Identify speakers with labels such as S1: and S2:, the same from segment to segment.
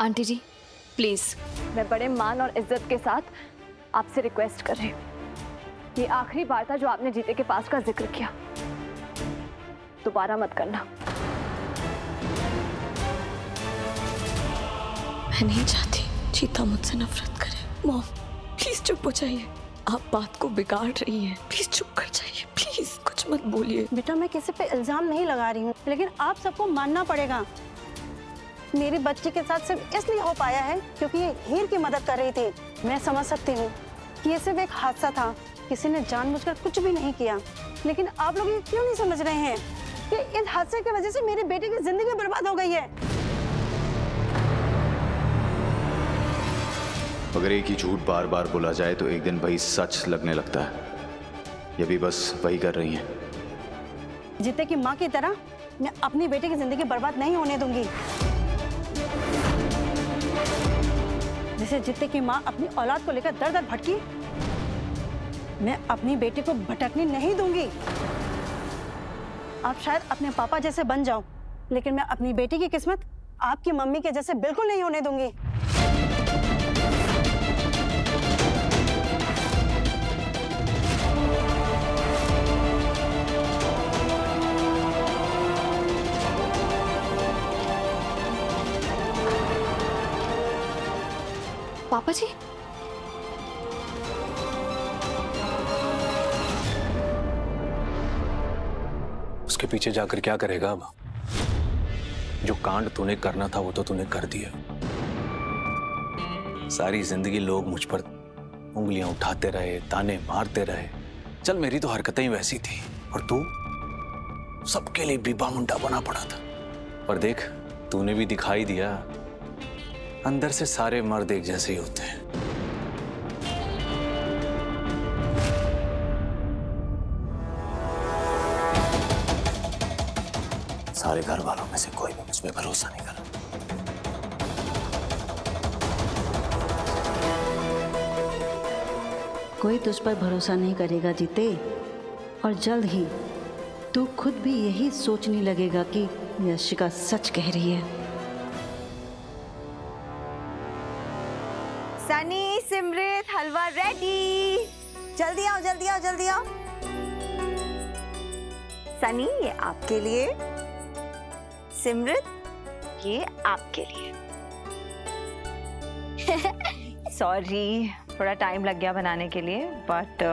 S1: Aunty ji please,
S2: मैं बड़े मान और इज्जत के साथ आपसे रिक्वेस्ट कर रही हूँ, ये आखिरी बार था जो आपने जीते के पास का जिक्र किया, दोबारा मत करना।
S1: मैं नहीं चाहती चीता मुझसे नफरत करे। मॉम प्लीज चुप हो जाइए, आप बात को बिगाड़ रही हैं। प्लीज चुप कर जाइए, प्लीज कुछ मत बोलिए।
S3: बेटा मैं किसी पे इल्जाम नहीं लगा रही हूँ, लेकिन आप सबको मानना पड़ेगा। मेरी बच्ची के साथ सिर्फ इसलिए हो पाया है क्योंकि ये हीर की मदद कर रही थी। मैं समझ सकती हूँ कि ये सिर्फ एक हादसा था, किसी ने जानबूझकर कुछ भी नहीं किया, लेकिन आप लोग ये क्यों नहीं समझ रहे हैं कि इस हादसे की वजह से मेरी बेटी की जिंदगी बर्बाद हो गई है।
S4: अगर एक ही झूठ बार बार बोला जाए तो एक दिन वही सच लगने लगता है। ये भी बस वही कर रही हैं।
S3: जीते की माँ की तरह मैं अपनी बेटी की जिंदगी बर्बाद नहीं होने दूंगी। जैसे जीते की माँ अपनी औलाद को लेकर दर दर भटकी, मैं अपनी बेटी को भटकने नहीं दूंगी। आप शायद अपने पापा जैसे बन जाओ, लेकिन मैं अपनी बेटी की किस्मत आपकी मम्मी के जैसे बिल्कुल नहीं होने दूंगी।
S1: पापा जी,
S5: उसके पीछे जाकर क्या करेगा अब? जो कांड तूने करना था वो तो तूने कर दिया। सारी जिंदगी लोग मुझ पर उंगलियां उठाते रहे, ताने मारते रहे। चल मेरी तो हरकतें ही वैसी थी, और तू सबके लिए बीबा मुंडा बना पड़ा था। पर देख, तूने भी दिखाई दिया, अंदर से सारे मर्द एक जैसे ही होते हैं। सारे घर वालों में से कोई भी मुझ पे भरोसा नहीं कर।
S3: कोई तुझ पर भरोसा नहीं करेगा जीते, और जल्द ही तू खुद भी यही सोचने लगेगा कि यशिका सच कह रही है।
S6: सनी, सिमरत, हलवा रेडी। जल्दी आओ, जल्दी आओ, जल्दी आओ। सनी ये आपके लिए, सिमरत ये आपके लिए। सॉरी, थोड़ा टाइम लग गया बनाने के लिए, बट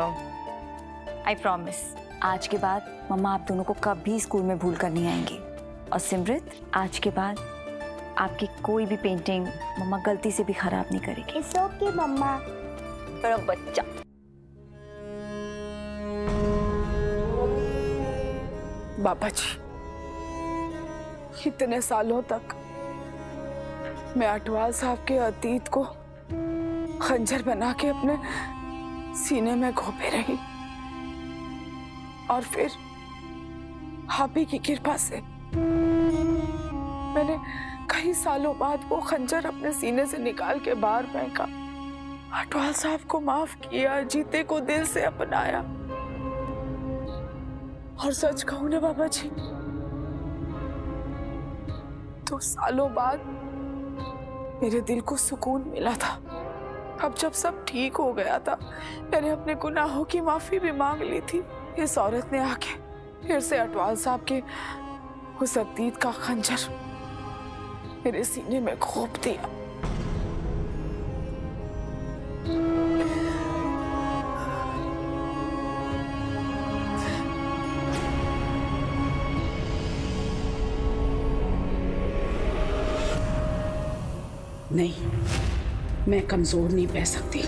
S6: आई प्रॉमिस आज के बाद मम्मा आप दोनों को कभी स्कूल में भूल कर नहीं आएंगी। और सिमरत, आज के बाद आपकी कोई भी पेंटिंग मम्मा गलती से भी खराब नहीं करेगी।
S7: इट्स ओके मम्मा।
S6: बड़ा बच्चा।
S8: बाबा जी, इतने सालों तक मैं अटवाल साहब के अतीत को खंजर बना के अपने सीने में घोपे रही, और फिर आप ही की कृपा से मैंने कई सालों बाद वो खंजर अपने सीने से निकाल के बाहर फेंका। अटवाल साहब को माफ किया, जीते को दिल से अपनाया। और सच कहूं ना बाबा जी, तो सालों बाद मेरे दिल को सुकून मिला था। अब जब सब ठीक हो गया था, मैंने अपने गुनाहों की माफी भी मांग ली थी। इस औरत ने आके फिर से अटवाल साहब के उस अतीत का खंजर मेरे सीने में घोंप दिया।
S9: नहीं, मैं कमजोर नहीं रह सकती।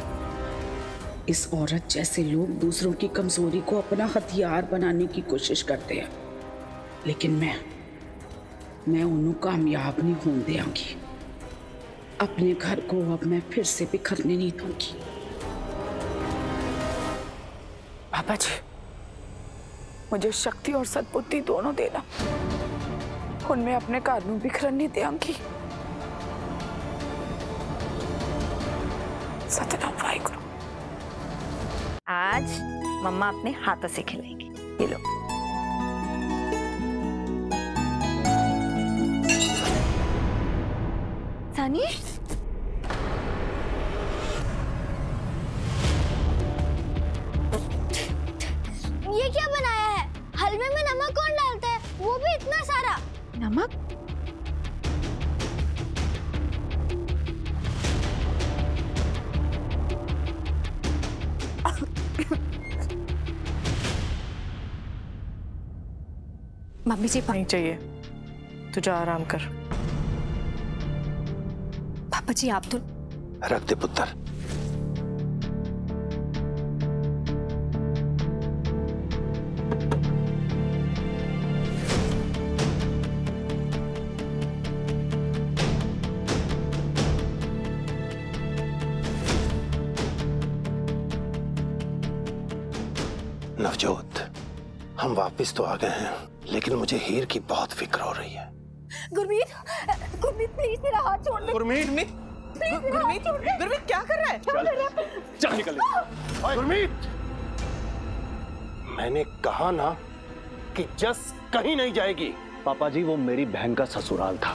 S9: इस औरत जैसे लोग दूसरों की कमजोरी को अपना हथियार बनाने की कोशिश करते हैं, लेकिन मैं उन्हें कामयाब नहीं होने देंगी। अपने घर को अब मैं फिर से बिखरने नहीं दूंगी।
S8: बाबा जी, मुझे शक्ति और सद्बुद्धि दोनों देना, उनमें अपने घर में बिखरन नहीं देंगी। सतनाम वाहिगुरु।
S6: आज मम्मा अपने हाथों से खिलाएंगी, ये लो। सनी,
S7: ये क्या बनाया है? हलवे में नमक कौन डालता है? वो भी इतना सारा।
S6: नमक? मम्मी जी
S8: नहीं चाहिए, तू जा आराम कर।
S6: पापा जी आप तो
S10: रख दे पुत्र। नवजोत, हम वापस तो आ गए हैं, लेकिन मुझे हीर की बहुत फिक्र हो रही है।
S6: गुरमीत, गुरमीत प्लीज मेरा हाथ छोड़ दे।
S10: गुरमीत,
S8: गुरमीत क्या कर रहा है?
S10: चल निकल। गुरमीत, मैंने कहा ना कि जस कहीं नहीं जाएगी।
S5: पापा जी वो मेरी बहन का ससुराल था,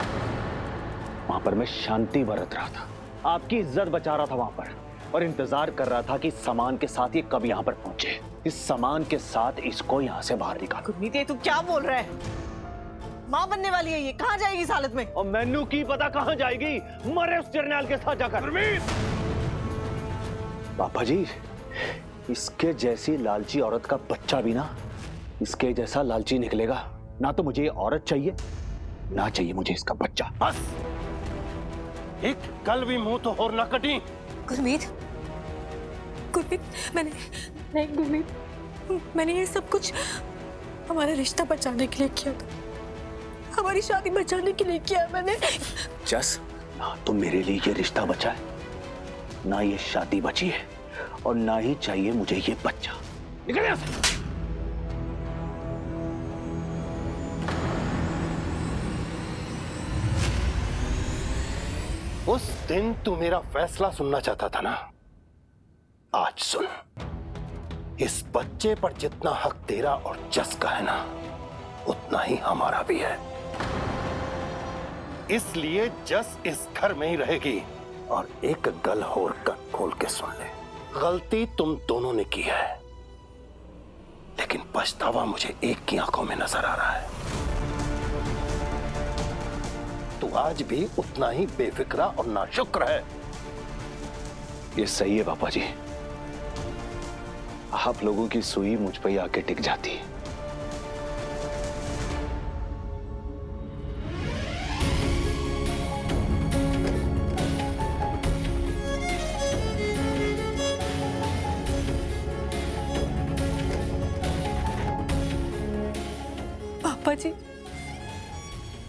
S5: वहां पर मैं शांति बरत रहा था, आपकी इज्जत बचा रहा था वहां पर, और इंतजार कर रहा था कि सामान के साथ ये कब यहाँ पर पहुंचे। इस सामान के साथ इसको यहाँ से बाहर निकाल।
S11: गुरमीत ये तू क्या बोल रहा है? माँ बनने वाली है ये, कहाँ जाएगी इस हालत में?
S5: और मैनू की पता कहाँ जाएगी, मरे उस जर्नैल के साथ जाकर। पापा जी इसके जैसी लालची औरत का बच्चा भी ना इसके जैसा लालची निकलेगा। ना तो मुझे ये औरत चाहिए, ना चाहिए मुझे इसका बच्चा।
S10: बस एक कल भी मुंह तो और ना कटी।
S6: गुरमीत, गुरमीत मैंने ये सब कुछ हमारा रिश्ता बचाने के लिए किया था, हमारी शादी बचाने के लिए किया मैंने।
S5: जस ना तो मेरे लिए ये रिश्ता बचा है, ना ये शादी बची है, और ना ही चाहिए मुझे ये बच्चा। निकल यहाँ से।
S10: उस दिन तू मेरा फैसला सुनना चाहता था ना, आज सुन। इस बच्चे पर जितना हक तेरा और जस का है ना, उतना ही हमारा भी है। इसलिए जस इस घर में ही रहेगी। और एक गल और कान खोल के सुन ले, गलती तुम दोनों ने की है, लेकिन पछतावा मुझे एक की आंखों में नजर आ रहा है। तू आज भी उतना ही बेफिक्रा और नाशुक्र है।
S5: ये सही है पापा जी, आप लोगों की सुई मुझ पर ही आके टिक जाती है।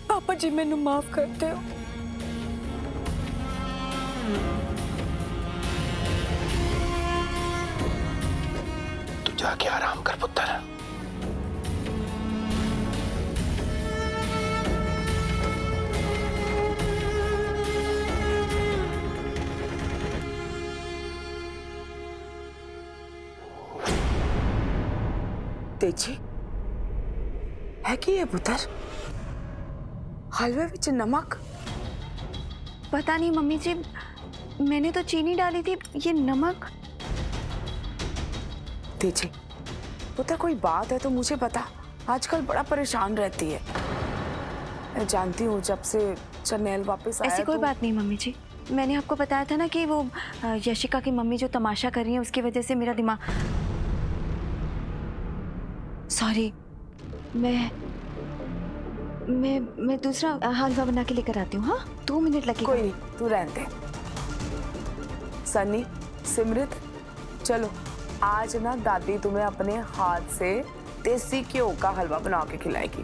S1: पापा जी मैनू माफ कर दो।
S10: तू जाके आराम कर पुत्र।
S8: तेजी है कि ये पुत्र हलवे विच नमक?
S6: पता नहीं मम्मी जी, मैंने तो चीनी डाली थी, ये नमक।
S8: तेजी पुत्र कोई बात है तो मुझे बता, आजकल बड़ा परेशान रहती है। मैं जानती हूँ जब से जर्नैल वापस आया।
S6: ऐसी कोई बात नहीं मम्मी जी, मैंने आपको बताया था ना कि वो यशिका की मम्मी जो तमाशा कर रही है उसकी वजह से मेरा दिमाग। सॉरी, मैं दूसरा हलवा बना के लेकर आती हूँ। हाँ 2 मिनट लगेगा।
S8: कोई नहीं, तू रहने दे। सन्नी, सिमरत, चलो आज ना दादी तुम्हें अपने हाथ से देसी घ्यो का हलवा बना के खिलाएगी।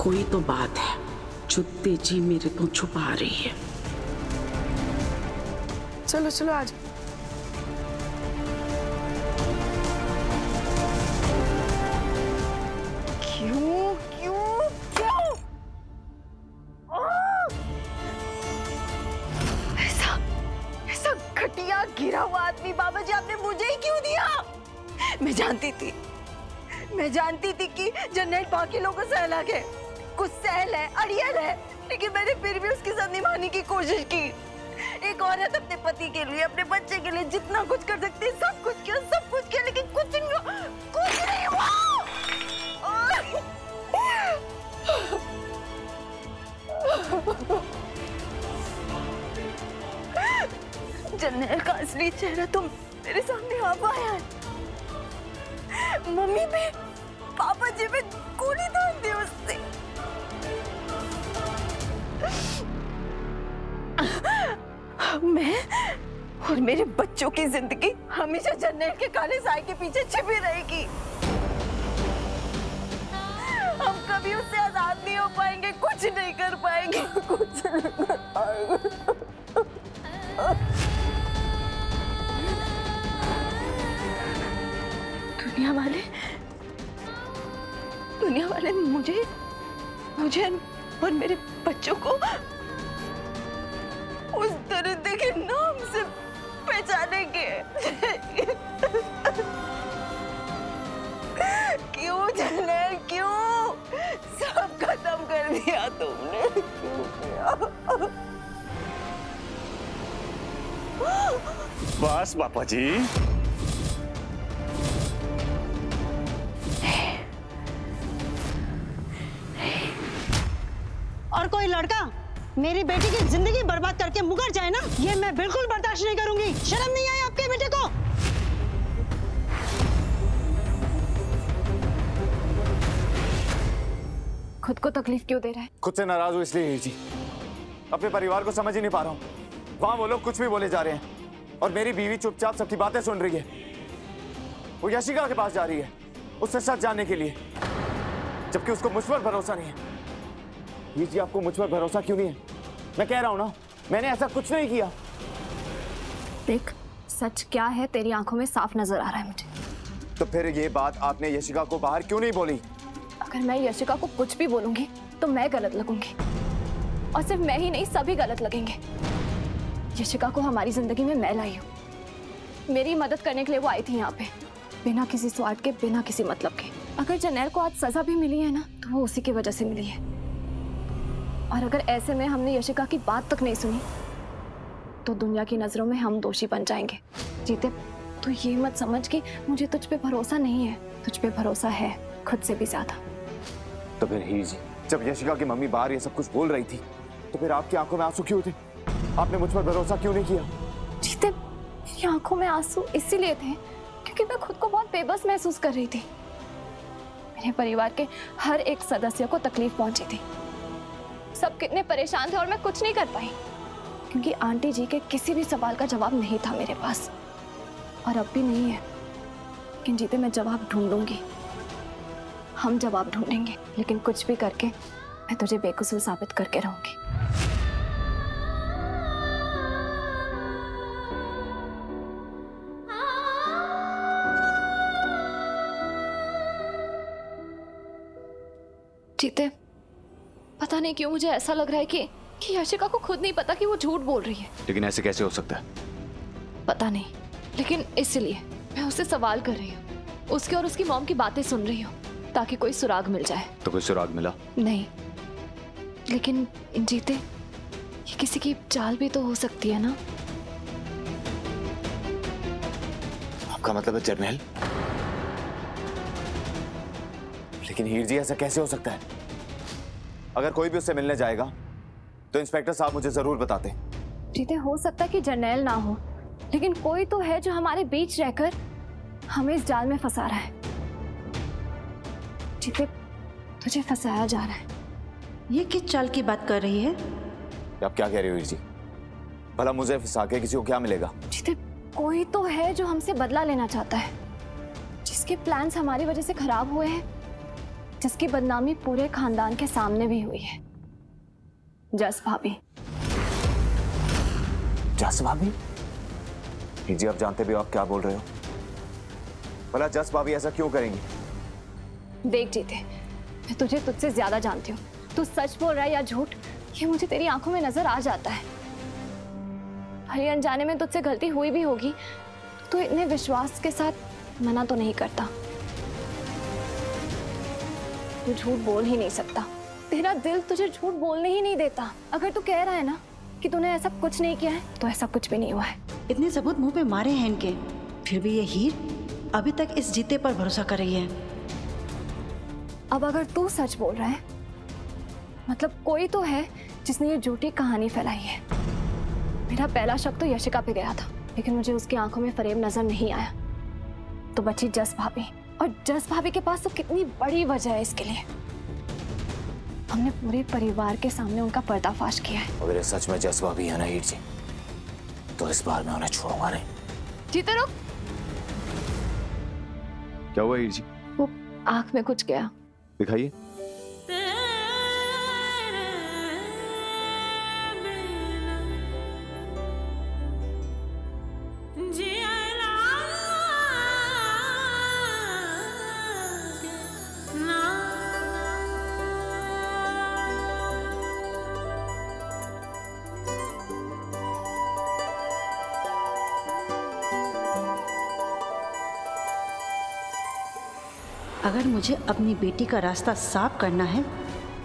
S9: कोई तो बात है जो तेजी मेरे को छुपा रही है।
S8: चलो चलो आज।
S6: गिरा हुआ आदमी बाबा जी आपने मुझे ही क्यों दिया? मैं जानती थी कि जर्नैल बाकी लोगों से अलग है, कुछ सहल है, अड़ियल है, लेकिन मैंने फिर भी उसके साथ निभाने की कोशिश की। एक औरत अपने पति के लिए, अपने बच्चे के लिए जितना कुछ कर सकती है सब कुछ किया, लेकिन कुछ नहीं हुआ। जन्नत का असली चेहरा तो मेरे सामने आ पाया है। मम्मी पे, पापा जी पे गोली दाग दी उसने। मैं और मेरे बच्चों की जिंदगी हमेशा जन्नत के काले साए के पीछे छिपी रहेगी। हम कभी उससे आजाद नहीं हो पाएंगे, कुछ नहीं कर पाएंगे, कुछ नहीं कर पाएंगे। दुनिया वाले मुझे और मेरे बच्चों को उस दरिद्र के नाम से पहचानेंगे। क्यों जन्नत, क्यों सब खत्म कर दिया तुमने, क्यों किया?
S12: बस पापा जी।
S3: और कोई लड़का मेरी बेटी की जिंदगी बर्बाद करके मुकर जाए ना, ये मैं बिल्कुल बर्दाश्त नहीं करूंगी। शर्म नहीं आई आपके बेटे को?
S2: खुद को तकलीफ क्यों दे रहा है?
S12: खुद से नाराज हूँ इसलिए जी। अपने परिवार को समझ ही नहीं पा रहा हूँ। वहां वो लोग कुछ भी बोले जा रहे हैं और मेरी बीवी चुपचाप सबकी बातें सुन रही है। वो यशिका के पास जा रही है उससे सच जानने के लिए, जबकि उसको मुझ पर भरोसा नहीं है। ये जी आपको मुझ पर भरोसा क्यों नहीं है? मैं कह रहा हूं ना, मैंने ऐसा कुछ नहीं किया।
S2: देख, सच क्या है तेरी आंखों में साफ नजर आ रहा है मुझे।
S12: तो फिर ये बात आपने यशिका को बाहर क्यों नहीं बोली?
S2: अगर मैं यशिका को कुछ भी बोलूंगी तो मैं गलत लगूंगी, और सिर्फ मैं ही नहीं, सभी गलत लगेंगे। यशिका को हमारी जिंदगी में मैं लाई हूँ। मेरी मदद करने के लिए वो आई थी यहाँ पे, बिना किसी स्वार्थ के, बिना किसी मतलब के। अगर जनेल को आज सजा भी मिली है ना, तो वो उसी की वजह से मिली है। और अगर ऐसे में हमने यशिका की बात तक नहीं सुनी तो दुनिया की नजरों में हम दोषी बन जाएंगे। जीते, तू ये मत समझ कि मुझे तुझ पे भरोसा नहीं है। तुझ पे भरोसा है, खुद से भी ज्यादा।
S12: तो फिर हीर जी, जब यशिका की मम्मी बाहर ये सब कुछ बोल रही थी तो फिर आपकी आंखों में आंसू क्यों थे? आपने मुझ पर भरोसा क्यों नहीं किया?
S2: जीते, मेरी आंखों में आंसू इसीलिए थे क्योंकि मैं खुद को बहुत बेबस महसूस कर रही थी। मेरे परिवार के हर एक सदस्य को तकलीफ पहुंची थी। सब कितने परेशान थे और मैं कुछ नहीं कर पाई क्योंकि आंटी जी के किसी भी सवाल का जवाब नहीं था मेरे पास, और अब भी नहीं है। लेकिन जीते, मैं जवाब ढूंढूंगी, हम जवाब ढूंढेंगे, लेकिन कुछ भी करके मैं तुझे बेकसूर साबित करके रहूंगी। जीते, पता नहीं क्यों मुझे ऐसा लग रहा है कि यशिका को खुद नहीं पता कि वो झूठ बोल रही है।
S4: लेकिन ऐसे कैसे हो सकता है?
S2: पता नहीं, लेकिन इसलिए मैं उससे सवाल कर रही हूँ, उसके और उसकी मॉम की बातें सुन रही हूँ ताकि कोई सुराग मिल जाए।
S4: तो कोई सुराग मिला?
S2: नहीं, लेकिन जीते, ये किसी की चाल भी तो हो सकती है ना।
S12: आपका मतलब है जर्नैल? लेकिन हीर जी, ऐसा कैसे हो सकता है? अगर कोई भी उससे मिलने जाएगा तो इंस्पेक्टर साहब मुझे जरूर बताते।
S2: जीते, हो सकता है कि जर्नैल ना हो, लेकिन कोई तो है जो हमारे बीच रहकर हमें इस जाल में फंसा रहा है। जीते, तुझे फंसाया जा रहा है।
S3: ये किस चाल की बात कर रही है?
S12: आप क्या कह रही हो हीर जी? भला मुझे फंसा के किसी को क्या मिलेगा?
S2: जीते, कोई तो है जो हमसे बदला लेना चाहता है, जिसके प्लान्स हमारी वजह से खराब हुए हैं, जिसकी बदनामी पूरे खानदान के सामने भी हुई है। जस भाभी।
S12: जस भाभी? जी, आप जानते भी हो आप क्या बोल रहे हो। भला जस भाभी ऐसा क्यों करेंगी?
S2: देख जीते, मैं तुझे तुझसे ज्यादा जानती हूँ। तू सच बोल रहा है या झूठ, ये मुझे तेरी आंखों में नजर आ जाता है। भले अनजाने में तुझसे गलती हुई भी होगी तो इतने विश्वास के साथ मना तो नहीं करता। तू झूठ बोल ही नहीं सकता, तेरा दिल तुझे झूठ बोलने ही नहीं देता। अगर तू कह रहा है ना कि तूने ऐसा कुछ नहीं किया है, तो ऐसा कुछ भी नहीं हुआ है।
S3: इतने सबूत मुंह पे मारे हैं इनके, फिर भी ये हीर अभी तक इस जीते पर भरोसा कर रही है।
S2: अब अगर तू सच बोल रहा है, मतलब कोई तो है जिसने ये झूठी कहानी फैलाई है। मेरा पहला शक तो यशिका पे गया था, लेकिन मुझे उसकी आंखों में फरेब नजर नहीं आया। तो बची जस भाभी, और जस भाभी के पास तो कितनी बड़ी वजह है इसके लिए। हमने पूरे परिवार के सामने उनका पर्दाफाश किया है।
S5: अगर ये सच में जस भाभी है ना हीर जी, तो इस बार मैं उन्हें छोड़ूंगा नहीं।
S2: जीते रुक।
S4: क्या हुआ हीर जी?
S2: वो आंख में कुछ गया।
S4: दिखाइए।
S3: अगर मुझे अपनी बेटी का रास्ता साफ करना है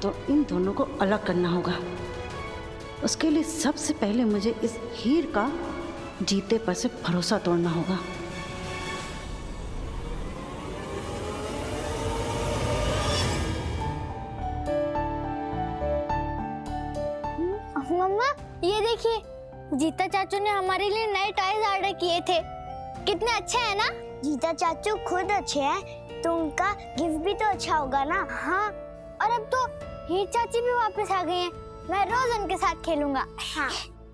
S3: तो इन दोनों को अलग करना होगा। उसके लिए सबसे पहले मुझे इस हीर का जीते पर से भरोसा तोड़ना होगा।
S7: मम्मा ये देखिए, जीता चाचू ने हमारे लिए नए टॉयज ऑर्डर किए थे। कितने अच्छे हैं ना? जीता चाचू खुद अच्छे हैं तो उनका गिफ्ट भी तो अच्छा होगा ना। हाँ, और अब तो हीर चाची भी वापस आ गई हैं। मैं रोज उनके साथ खेलूंगा। हाँ।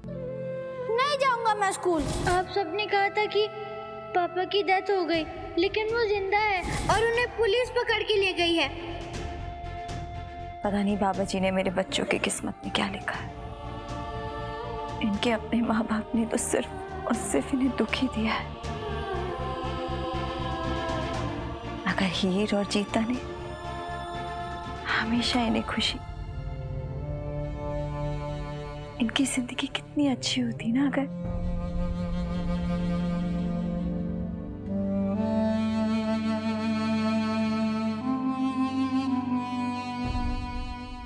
S7: नहीं जाऊंगा मैं स्कूल।
S13: आप सबने कहा था कि पापा की डेथ हो गई, लेकिन वो जिंदा है और उन्हें पुलिस पकड़ के ले गई है।
S6: पता नहीं बाबा जी ने मेरे बच्चों की किस्मत में क्या लिखा है। इनके अपने माँ बाप ने तो सिर्फ और सिर्फ इन्हें दुख ही दिया है। अगर हीर और जीता ने हमेशा इन्हें खुशी, इनकी जिंदगी कितनी अच्छी होती ना। अगर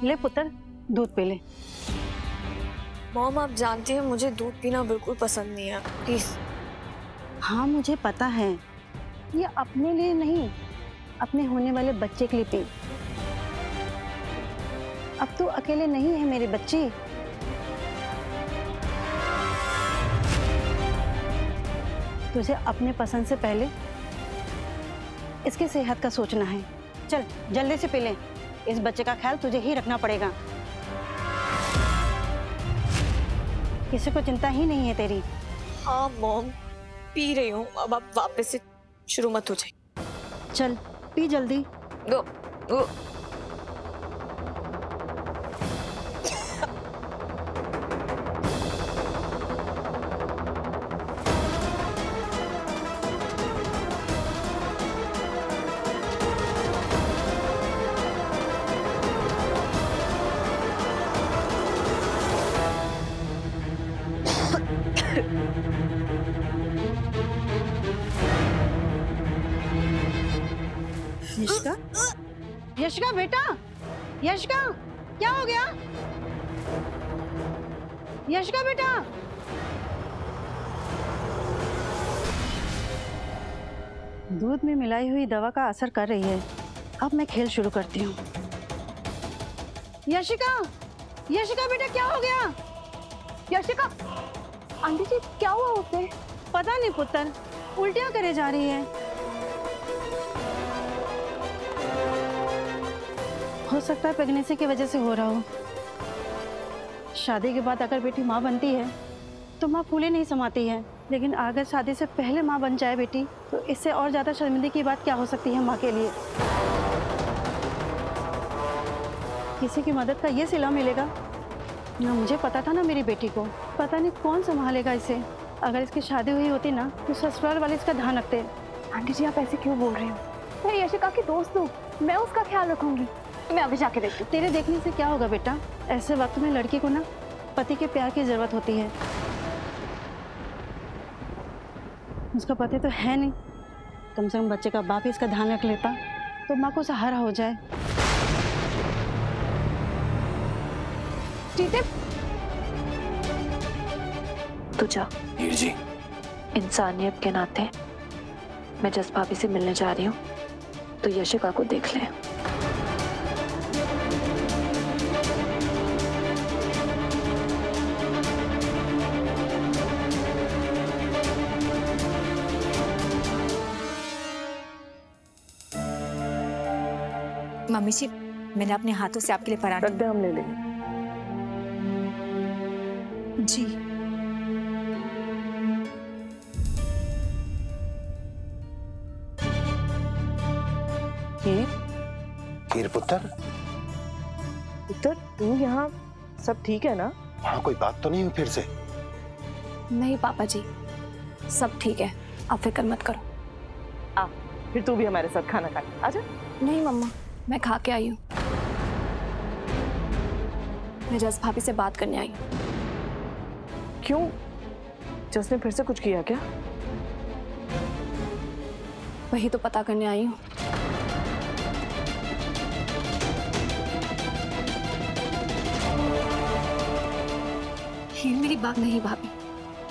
S3: ले पुत्र, दूध पी ले।
S1: मॉम आप जानती हैं मुझे दूध पीना बिल्कुल पसंद नहीं है, प्लीज।
S3: हाँ मुझे पता है, ये अपने लिए नहीं, अपने होने वाले बच्चे के लिए पी। अब तू अकेले नहीं है मेरी बच्ची। तुझे अपने पसंद से पहले इसकी सेहत का सोचना है। चल जल्दी से पी ले, इस बच्चे का ख्याल तुझे ही रखना पड़ेगा। किसी को चिंता ही नहीं है तेरी।
S1: हाँ मॉम, पी रही हूँ। अब आप वापस से शुरू मत हो जाए।
S3: चल पी जल्दी।
S1: गो गो।
S3: यशिका, यशिका बेटा, यशिका क्या हो गया? यशिका बेटा, दूध में मिलाई हुई दवा का असर कर रही है। अब मैं खेल शुरू करती हूँ। यशिका, यशिका बेटा क्या हो गया?
S2: यशिका, आंटी जी क्या हुआ उसे?
S3: पता नहीं पुत्र, उल्टियाँ करे जा रही है। हो सकता है प्रेगनेंसी की वजह से हो रहा हो। शादी के बाद अगर बेटी माँ बनती है तो माँ फूले नहीं समाती है, लेकिन अगर शादी से पहले माँ बन जाए बेटी तो इससे और ज्यादा शर्मिंदगी की बात क्या हो सकती है माँ के लिए। किसी की मदद का ये सिला मिलेगा ना। मुझे पता था ना मेरी बेटी को, पता नहीं कौन संभालेगा इसे। अगर इसकी शादी हुई होती ना तो ससुराल वाले इसका ध्यान रखते।
S2: आंटी जी आप ऐसे क्यों बोल रहे हो? मैं यशिका की दोस्त हूँ, मैं उसका ख्याल रखूंगी। मैं अभी जाके देखती हूँ।
S3: तेरे देखने से क्या होगा बेटा, ऐसे वक्त में लड़की को ना पति के प्यार की जरूरत होती है। उसका पति तो है नहीं, कम से कम बच्चे का बाप ही इसका ध्यान रख लेता तो माँ को सहारा हो जाए।
S2: जीते,
S14: तू जा।
S5: हीर जी,
S14: इंसानियत के नाते मैं जस भाभी से मिलने जा रही हूँ, तो यशिका को देख ले।
S6: मम्मी जी, मैंने अपने हाथों से आपके लिए पराठे
S11: हम ले लेंगे।
S6: जी।
S10: हीर पुत्र,
S11: पुत्र तू यहाँ सब ठीक है ना?
S10: वहाँ कोई बात तो नहीं हुई फिर से?
S2: नहीं पापा जी, सब ठीक है, आप फिक्र मत करो।
S11: आ, फिर तू भी हमारे साथ खाना खा, आजा।
S2: नहीं मम्मा, मैं खा के आई हूँ। मैं जस भाभी से बात करने आई हूँ।
S11: क्यों? जस ने फिर से कुछ किया क्या?
S2: वही तो पता करने आई हूँ।
S6: हीर मेरी बात
S2: नहीं भाभी,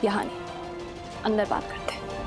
S2: यहाँ नहीं, अंदर बात करते हैं।